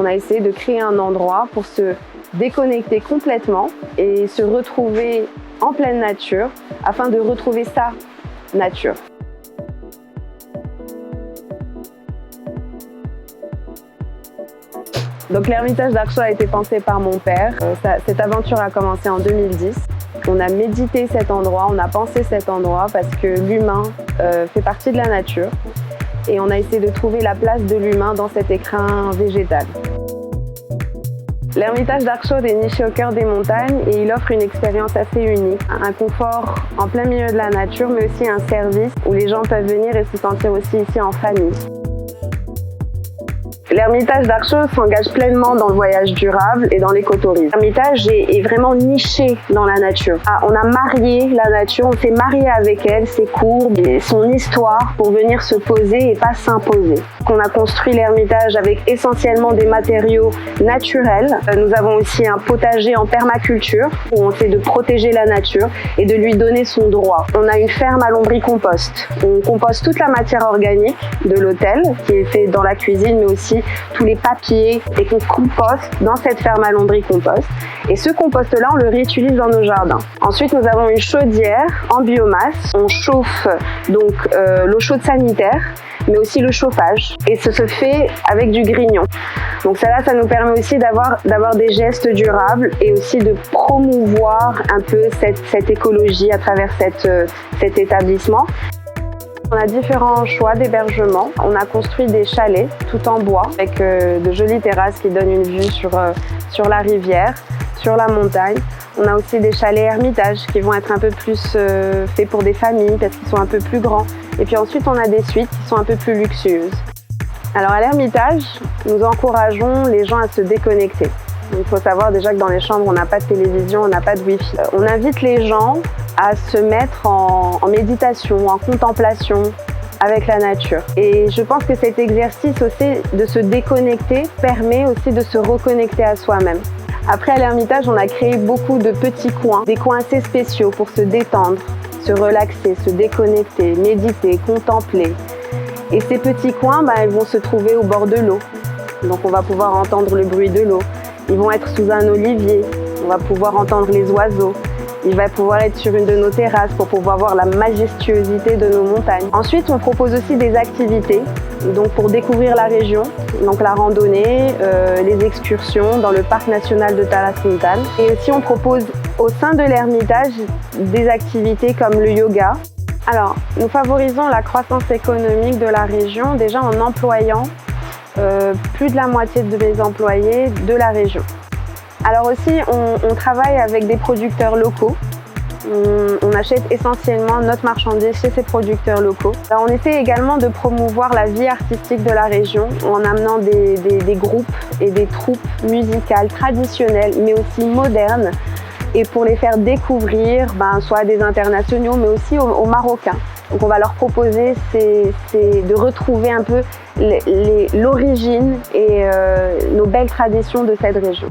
On a essayé de créer un endroit pour se déconnecter complètement et se retrouver en pleine nature afin de retrouver sa nature. Donc l'Ermitage d'Archaud a été pensé par mon père. Cette aventure a commencé en 2010. On a médité cet endroit, on a pensé cet endroit parce que l'humain fait partie de la nature et on a essayé de trouver la place de l'humain dans cet écrin végétal. L'Ermitage d'Archaud est niché au cœur des montagnes et il offre une expérience assez unique. Un confort en plein milieu de la nature, mais aussi un service où les gens peuvent venir et se sentir aussi ici en famille. L'Ermitage d'Archaud s'engage pleinement dans le voyage durable et dans l'écotourisme. L'Ermitage est vraiment niché dans la nature. On a marié la nature, on s'est marié avec elle, ses courbes, et son histoire pour venir se poser et pas s'imposer. On a construit l'Ermitage avec essentiellement des matériaux naturels. Nous avons aussi un potager en permaculture où on essaie de protéger la nature et de lui donner son droit. On a une ferme à lombricompost. On composte toute la matière organique de l'hôtel qui est fait dans la cuisine mais aussi tous les papiers et qu'on composte dans cette ferme à lombricompost. Et ce compost-là, on le réutilise dans nos jardins. Ensuite, nous avons une chaudière en biomasse. On chauffe donc l'eau chaude sanitaire, mais aussi le chauffage. Et ce se fait avec du grignon. Donc ça nous permet aussi d'avoir des gestes durables et aussi de promouvoir un peu cette écologie à travers cet établissement. On a différents choix d'hébergement. On a construit des chalets tout en bois avec de jolies terrasses qui donnent une vue sur la rivière, sur la montagne. On a aussi des chalets Ermitage qui vont être un peu plus faits pour des familles parce qu'ils sont un peu plus grands. Et puis ensuite, on a des suites qui sont un peu plus luxueuses. Alors à l'Ermitage, nous encourageons les gens à se déconnecter. Il faut savoir déjà que dans les chambres, on n'a pas de télévision, on n'a pas de Wi-Fi. On invite les gens à se mettre en méditation, en contemplation avec la nature. Et je pense que cet exercice aussi de se déconnecter permet aussi de se reconnecter à soi-même. Après, à l'Ermitage, on a créé beaucoup de petits coins, des coins assez spéciaux pour se détendre, se relaxer, se déconnecter, méditer, contempler. Et ces petits coins, ils vont se trouver au bord de l'eau. Donc on va pouvoir entendre le bruit de l'eau. Ils vont être sous un olivier, on va pouvoir entendre les oiseaux. Il va pouvoir être sur une de nos terrasses pour pouvoir voir la majestuosité de nos montagnes. Ensuite, on propose aussi des activités donc pour découvrir la région, donc la randonnée, les excursions dans le parc national de Talas-Mintan. Et aussi, on propose au sein de l'Ermitage des activités comme le yoga. Alors, nous favorisons la croissance économique de la région déjà en employant plus de la moitié de mes employés de la région. Alors aussi, on travaille avec des producteurs locaux. On achète essentiellement notre marchandise chez ces producteurs locaux. Alors, on essaie également de promouvoir la vie artistique de la région en amenant des groupes et des troupes musicales traditionnelles, mais aussi modernes, et pour les faire découvrir soit des internationaux, mais aussi aux Marocains. Donc on va leur proposer de retrouver un peu l'origine et nos belles traditions de cette région.